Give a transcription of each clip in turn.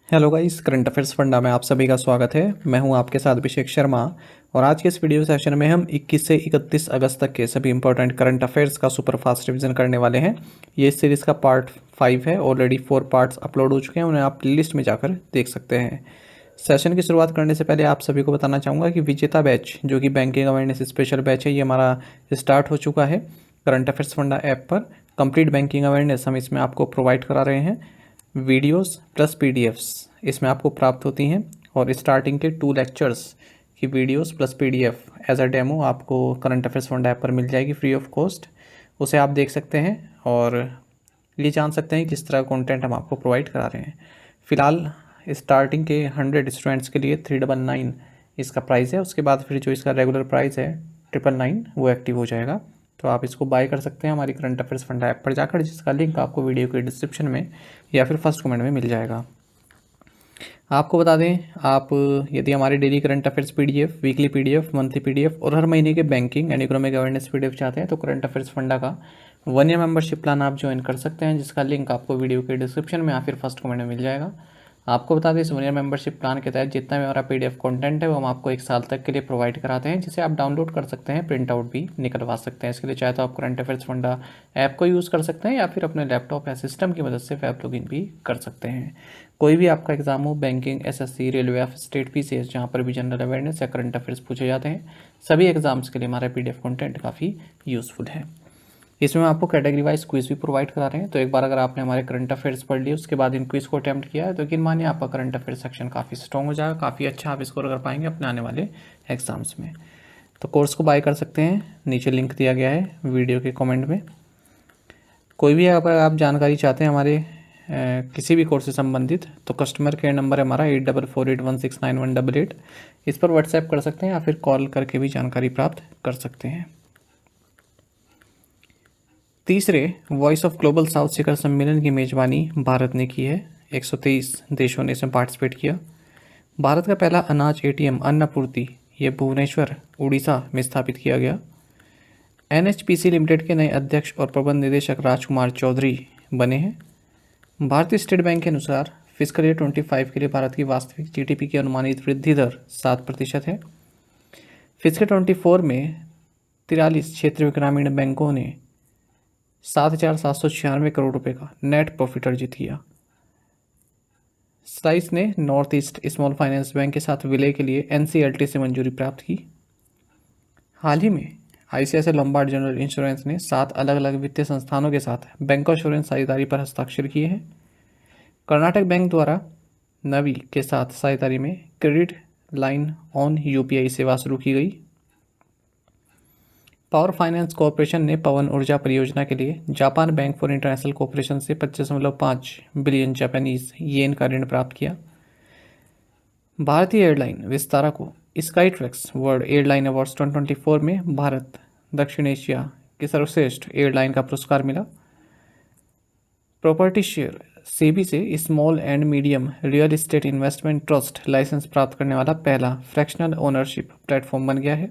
Hello guys, current affairs funda में आप सभी का स्वागत है। मैं हूं आपके साथ अभिषेक शर्मा और आज के इस वीडियो सेशन में हम 21 से 31 अगस्त तक के सभी इंपॉर्टेंट करंट अफेयर्स का सुपर फास्ट रिवीजन करने वाले हैं। ये इस सीरीज़ का पार्ट 5 है। ऑलरेडी 4 पार्ट्स अपलोड हो चुके हैं, उन्हें आप लिस्ट में जाकर देख सकते हैं। सेशन की शुरुआत करने से पहले आप सभी को बताना चाहूँगा कि विजेता बैच जो कि बैंकिंग अवेयरनेस स्पेशल बैच है, ये हमारा स्टार्ट हो चुका है करंट अफेयर्स फंडा ऐप पर। कंप्लीट बैंकिंग अवेयरनेस हम इसमें आपको प्रोवाइड करा रहे हैं। वीडियोस प्लस पीडीएफ्स इसमें आपको प्राप्त होती हैं और स्टार्टिंग के 2 लेक्चर्स की videos plus PDF as a demo आपको करंट अफेयर्स फंड ऐप पर मिल जाएगी फ्री ऑफ कॉस्ट। उसे आप देख सकते हैं और ये जान सकते हैं किस तरह का कंटेंट हम आपको प्रोवाइड करा रहे हैं। फ़िलहाल स्टार्टिंग के 100 स्टूडेंट्स के लिए 399 इसका प्राइस है। उसके बाद फिर जो इसका रेगुलर प्राइस है 999 वो एक्टिव हो जाएगा। तो आप इसको बाय कर सकते हैं हमारी करंट अफेयर्स फंड ऐप पर जाकर, जिसका लिंक आपको वीडियो के डिस्क्रिप्शन में या फिर फर्स्ट कमेंट में मिल जाएगा। आपको बता दें, आप यदि हमारे daily current affairs PDF, weekly PDF, monthly PDF और हर महीने के banking and economic awareness PDF चाहते हैं तो करंट अफेयर्स फंडा का 1 ईयर मेंबरशिप प्लान आप ज्वाइन कर सकते हैं, जिसका लिंक आपको वीडियो के डिस्क्रिप्शन में या फिर फर्स्ट कमेंट में मिल जाएगा। आपको बता दें, इस 1 ईयर मेंबरशिप प्लान के तहत जितना भी हमारा पीडीएफ कंटेंट है वो हम आपको 1 साल तक के लिए प्रोवाइड कराते हैं, जिसे आप डाउनलोड कर सकते हैं, प्रिंट आउट भी निकलवा सकते हैं। इसके लिए चाहे तो आप करंट अफेयर्स फंडा ऐप को यूज़ कर सकते हैं या फिर अपने लैपटॉप या सिस्टम की मदद से वेब लॉगिन भी कर सकते हैं। कोई भी आपका एग्जाम हो, बैंकिंग, एसएससी, रेलवे या स्टेट पीसीएस, जहाँ पर भी जनरल अवेयरनेस या करंट अफेयर्स पूछे जाते हैं, सभी एग्जाम्स के लिए हमारा पीडीएफ कंटेंट काफ़ी यूज़फुल है। इसमें हम आपको कैटेगरी वाइज क्विज भी प्रोवाइड करा रहे हैं। तो एक बार अगर आपने हमारे करंट अफेयर्स पढ़ लिए, उसके बाद इन क्विज को अटैम्प्ट किया है, तो यकीन मानिए आपका करंट अफेयर्स सेक्शन काफ़ी स्ट्रॉन्ग हो जाएगा, काफ़ी अच्छा आप स्कोर कर पाएंगे अपने आने वाले एग्जाम्स में। तो कोर्स को बाय कर सकते हैं, नीचे लिंक दिया गया है वीडियो के कमेंट में। कोई भी अगर आप जानकारी चाहते हैं हमारे किसी भी कोर्स से संबंधित, तो कस्टमर केयर नंबर है हमारा 8448169188। इस पर व्हाट्सएप कर सकते हैं या फिर कॉल करके भी जानकारी प्राप्त कर सकते हैं। तीसरे वॉइस ऑफ ग्लोबल साउथ शिखर सम्मेलन की मेजबानी भारत ने की है। 123 देशों ने इसमें पार्टिसिपेट किया। भारत का पहला अनाज एटीएम अन्नपूर्ति ये भुवनेश्वर उड़ीसा में स्थापित किया गया। एनएचपीसी लिमिटेड के नए अध्यक्ष और प्रबंध निदेशक राजकुमार चौधरी बने हैं। भारतीय स्टेट बैंक के अनुसार फिस्कल ईयर 25 के लिए भारत की वास्तविक जीडीपी की अनुमानित वृद्धि दर 7% है। फिस्कल 24 में 43 क्षेत्रीय ग्रामीण बैंकों ने 7,796 करोड़ रुपए का नेट प्रॉफिट अर्जित किया। साइस ने north east small finance bank के साथ विलय के लिए एनसीएलटी से मंजूरी प्राप्त की। हाल ही में आईसीआईसीआई लोम्बार्ड जनरल इंश्योरेंस ने 7 अलग अलग वित्तीय संस्थानों के साथ बैंक इंश्योरेंस साझेदारी पर हस्ताक्षर किए हैं। कर्नाटक बैंक द्वारा नवी के साथ साझेदारी में क्रेडिट लाइन ऑन यूपीआई सेवा शुरू की गई। पावर फाइनेंस कॉरपोरेशन ने पवन ऊर्जा परियोजना के लिए Japan bank for international corporation से 25.5 बिलियन जापानीज येन का ऋण प्राप्त किया। भारतीय एयरलाइन विस्तारा को sky tracks world airline awards 2024 में भारत दक्षिण एशिया की सर्वश्रेष्ठ एयरलाइन का पुरस्कार मिला। प्रॉपर्टी शेयर सेबी से small and medium real estate investment trust licence प्राप्त करने वाला पहला फ्रैक्शनल ओनरशिप प्लेटफॉर्म बन गया है।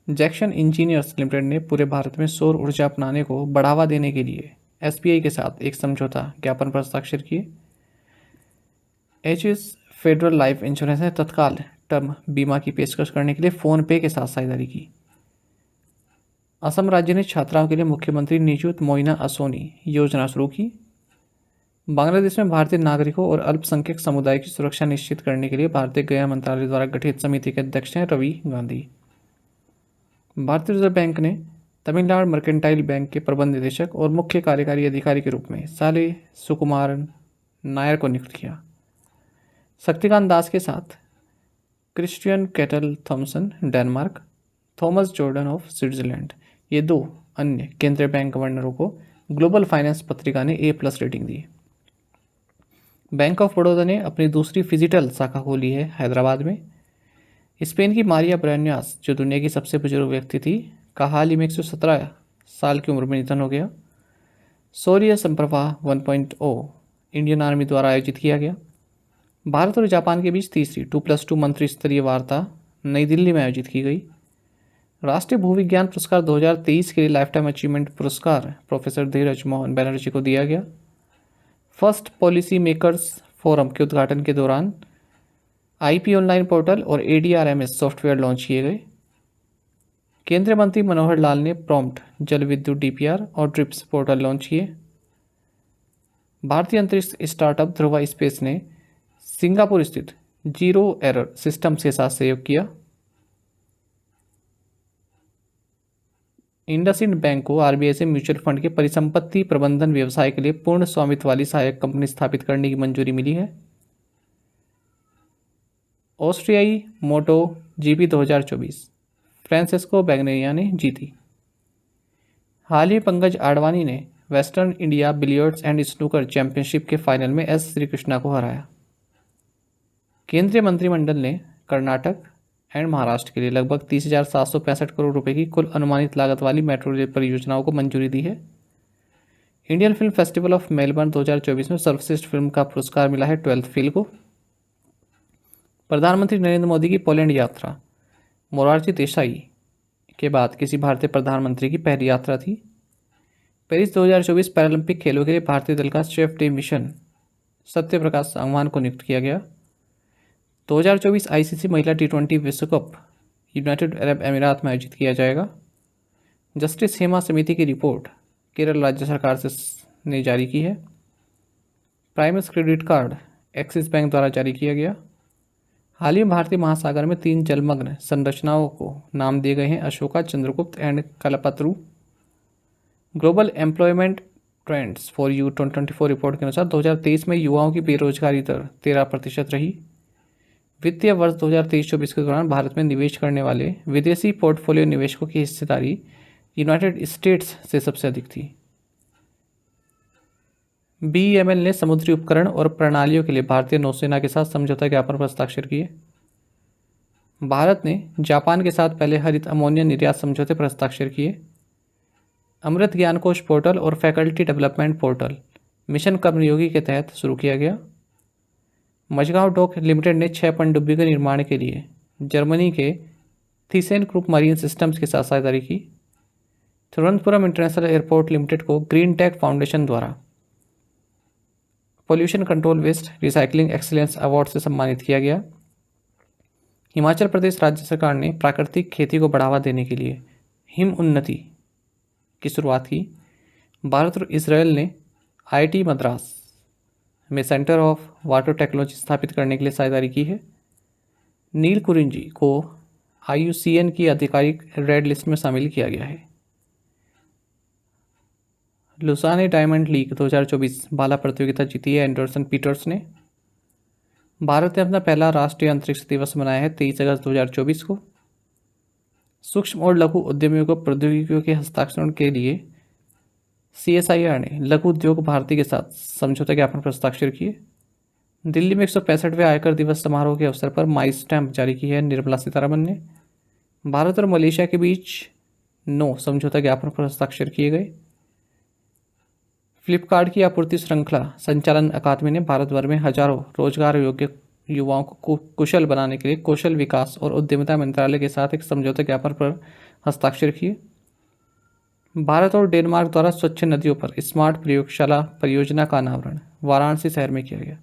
जैक्सन इंजीनियर्स लिमिटेड ने पूरे भारत में सौर ऊर्जा अपनाने को बढ़ावा देने के लिए एसबीआई के साथ एक समझौता ज्ञापन पर हस्ताक्षर किए। एचएस फेडरल लाइफ इंश्योरेंस ने तत्काल टर्म बीमा की पेशकश करने के लिए फोन पे के साथ साझेदारी की। असम राज्य ने छात्राओं के लिए मुख्यमंत्री निजुत मोइना असोनी योजना शुरू की। बांग्लादेश में भारतीय नागरिकों और अल्पसंख्यक समुदाय की सुरक्षा निश्चित करने के लिए भारतीय गृह मंत्रालय द्वारा गठित समिति के अध्यक्ष हैं रवि गांधी। भारतीय रिजर्व बैंक ने तमिलनाडु मर्केंटाइल बैंक के प्रबंध निदेशक और मुख्य कार्यकारी अधिकारी के रूप में साले सुकुमारन नायर को नियुक्त किया। शक्तिकांत दास के साथ Christian Kettel Thomsen Denmark, Thomas Jordan of Switzerland, ये 2 अन्य केंद्रीय बैंक गवर्नरों को ग्लोबल फाइनेंस पत्रिका ने A+ rating the. Bank of Baroda ने अपनी दूसरी फिजिटल शाखा खोली है हैदराबाद में। स्पेन की मारिया ब्रेन्यास, जो दुनिया की सबसे बुजुर्ग व्यक्ति थी, का हाल ही में 117 साल की उम्र में निधन हो गया। सौर्य संप्रभा 1.0 इंडियन आर्मी द्वारा आयोजित किया गया। भारत और जापान के बीच तीसरी 2+2 मंत्री स्तरीय वार्ता नई दिल्ली में आयोजित की गई। राष्ट्रीय भूविज्ञान पुरस्कार 2023 के लिए लाइफ टाइम अचीवमेंट पुरस्कार प्रोफेसर धीरज मोहन बैनर्जी को दिया गया। फर्स्ट पॉलिसी मेकर्स फोरम के उद्घाटन के दौरान आईपी ऑनलाइन पोर्टल और एडीआरएमएस सॉफ्टवेयर लॉन्च किए गए। केंद्रीय मंत्री मनोहर लाल ने प्रॉम्प्ट जल विद्युत डीपीआर और ड्रिप्स पोर्टल लॉन्च किए। भारतीय अंतरिक्ष स्टार्टअप ध्रुवा स्पेस ने सिंगापुर स्थित जीरो एरर सिस्टम के साथ सहयोग किया। इंडसइंड बैंक को आरबीआई से म्यूचुअल फंड के परिसंपत्ति प्रबंधन व्यवसाय के लिए पूर्ण स्वामित्व वाली सहायक कंपनी स्थापित करने की मंजूरी मिली है। ऑस्ट्रियाई मोटो जीपी 2024 फ्रांसेस्को बैगनेरिया ने जीती। हाल ही पंकज आडवाणी ने western India billiards and snooker championship के फाइनल में एस श्रीकृष्णा को हराया। केंद्रीय मंत्रिमंडल ने कर्नाटक एंड महाराष्ट्र के लिए लगभग 30,765 करोड़ रुपए की कुल अनुमानित लागत वाली मेट्रो रेल परियोजनाओं को मंजूरी दी है। Indian film festival of Melbourne 2024 में सर्वश्रेष्ठ फिल्म का पुरस्कार मिला है 12th फेल को। प्रधानमंत्री नरेंद्र मोदी की पोलैंड यात्रा मोरारजी देसाई के बाद किसी भारतीय प्रधानमंत्री की पहली यात्रा थी। पेरिस 2024 पैरालंपिक खेलों के लिए भारतीय दल का chef day mission Satya Prakash Sangwan को नियुक्त किया गया। 2024 आईसीसी महिला T20 विश्व कप यूनाइटेड अरब अमीरात में आयोजित किया जाएगा। जस्टिस हेमा समिति की रिपोर्ट केरल राज्य सरकार से ने जारी की है। Primus credit card axis bank द्वारा जारी किया गया। हाल ही में भारतीय महासागर में 3 जलमग्न संरचनाओं को नाम दिए गए हैं Ashoka, Chandragupta and Kalpataru. Global employment trends for you 2024 report के अनुसार 2023 में युवाओं की बेरोजगारी दर 13% रही। वित्तीय वर्ष 2023-24 के दौरान भारत में निवेश करने वाले विदेशी पोर्टफोलियो निवेशकों की हिस्सेदारी यूनाइटेड स्टेट्स से सबसे अधिक थी। बीईएमएल ने समुद्री उपकरण और प्रणालियों के लिए भारतीय नौसेना के साथ समझौता ज्ञापन पर हस्ताक्षर किए। भारत ने जापान के साथ पहले हरित अमोनिया निर्यात समझौते पर हस्ताक्षर किए। अमृत ज्ञान कोश पोर्टल और फैकल्टी डेवलपमेंट पोर्टल मिशन कर्मयोगी के तहत शुरू किया गया। मझगांव डॉक लिमिटेड ने 6 पनडुब्बी के निर्माण के लिए जर्मनी के थीसेन ग्रुप मरीन सिस्टम्स के साथ साझेदारी की। तिरुवनंतपुरम इंटरनेशनल एयरपोर्ट लिमिटेड को ग्रीन टेक फाउंडेशन द्वारा pollution control waste recycling excellence award से सम्मानित किया गया। हिमाचल प्रदेश राज्य सरकार ने प्राकृतिक खेती को बढ़ावा देने के लिए हिम उन्नति की शुरुआत की। भारत और इसराइल ने आईआईटी मद्रास में सेंटर ऑफ वाटर टेक्नोलॉजी स्थापित करने के लिए साझेदारी की है। नील कुरिंजी को आईयूसीएन की आधिकारिक रेड लिस्ट में शामिल किया गया है। लुसाने डायमंड लीग 2024 भाला प्रतियोगिता जीती है एंडरसन पीटर्स ने। भारत ने अपना पहला राष्ट्रीय अंतरिक्ष दिवस मनाया है 23 अगस्त 2024 को। सूक्ष्म और लघु उद्यमियों को प्रौद्योगिकियों के हस्ताक्षरण के लिए सीएसआईआर ने लघु उद्योग भारती के साथ समझौता ज्ञापन पर हस्ताक्षर किए। दिल्ली में 165वें आयकर दिवस समारोह के अवसर पर माई स्टैम्प जारी की है निर्मला सीतारमण ने। भारत और मलेशिया के बीच 9 समझौता ज्ञापन पर हस्ताक्षर किए गए। फ्लिपकार्ट की आपूर्ति श्रृंखला संचालन अकादमी ने भारत भर में हजारों रोजगार योग्य युवाओं को कुशल बनाने के लिए कौशल विकास और उद्यमिता मंत्रालय के साथ एक समझौता ज्ञापन पर हस्ताक्षर किए। भारत और डेनमार्क द्वारा स्वच्छ नदियों पर स्मार्ट प्रयोगशाला परियोजना का अनावरण वाराणसी शहर में किया गया।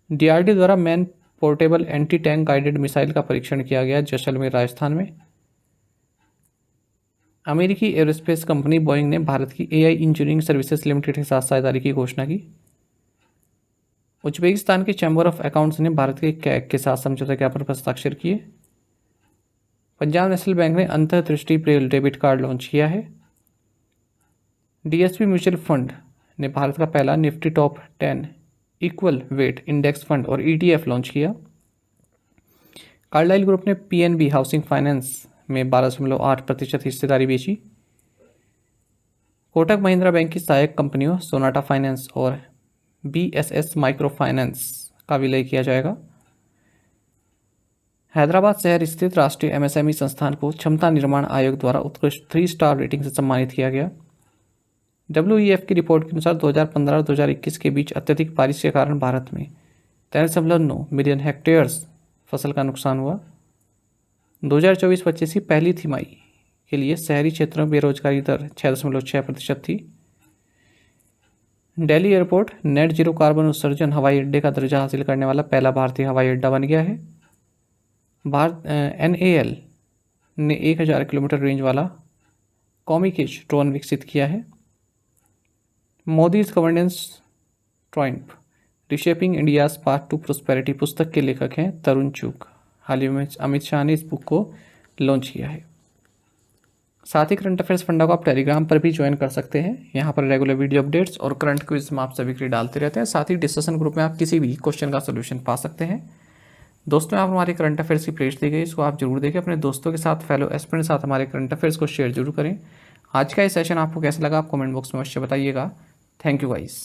डीआरडी द्वारा man portable anti tank guided missile का परीक्षण किया गया जैसलमेर राजस्थान में। अमेरिकी एयरोस्पेस कंपनी बोइंग ने भारत की एआई इंजीनियरिंग सर्विसेज लिमिटेड के साथ साझेदारी की घोषणा की। उज्बेकिस्तान के चैम्बर ऑफ अकाउंट्स ने भारत के कैग के साथ समझौता ज्ञापन पर हस्ताक्षर किए। पंजाब नेशनल बैंक ने अंतर्दृष्टि ब्रेल डेबिट कार्ड लॉन्च किया है। डीएसपी म्यूचुअल फंड ने भारत का पहला Nifty top 10 equal weight index fund और ईटीएफ लॉन्च किया। कार्लाइल ग्रुप ने पीएनबी हाउसिंग फाइनेंस में 12.8% हिस्सेदारी बेची। कोटक महिंद्रा बैंक की सहायक कंपनियों सोनाटा फाइनेंस और बीएसएस माइक्रो फाइनेंस का विलय किया जाएगा। हैदराबाद शहर स्थित राष्ट्रीय एमएसएमई संस्थान को क्षमता निर्माण आयोग द्वारा उत्कृष्ट 3 स्टार रेटिंग से सम्मानित किया गया। डब्ल्यूईएफ की रिपोर्ट के अनुसार 2015-2021 के बीच अत्यधिक बारिश के कारण भारत में 13.9 मिलियन हेक्टेयर्स फसल का नुकसान हुआ। 2024-25 की पहली तिमाही के लिए शहरी क्षेत्रों में बेरोजगारी दर 6.6% थी। Delhi airport net zero carbon उत्सर्जन हवाई अड्डे का दर्जा हासिल करने वाला पहला भारतीय हवाई अड्डा बन गया है। भारत NAL ने 1000 किलोमीटर रेंज वाला कॉमिकेज ड्रोन विकसित किया है। Modi's governance triumph reshaping India's path to prosperity पुस्तक के लेखक हैं तरुण चुग। हाल ही में अमित शाह ने इस बुक को लॉन्च किया है। साथ ही करंट अफेयर्स फंडा को आप टेलीग्राम पर भी ज्वाइन कर सकते हैं। यहाँ पर रेगुलर वीडियो अपडेट्स और करंट क्विज हम आप सभी के लिए डालते रहते हैं। साथ ही डिस्कशन ग्रुप में आप किसी भी क्वेश्चन का सोल्यूशन पा सकते हैं। दोस्तों, आप हमारे करंट अफेयर्स की प्लेलिस्ट दी गई, इसको आप जरूर देखें। अपने दोस्तों के साथ, फेलो एस्पिरेंट के साथ हमारे करंट अफेयर्स को शेयर जरूर करें। आज का ये सेशन आपको कैसा लगा आप कमेंट बॉक्स में अवश्य बताइएगा। Thank you guys.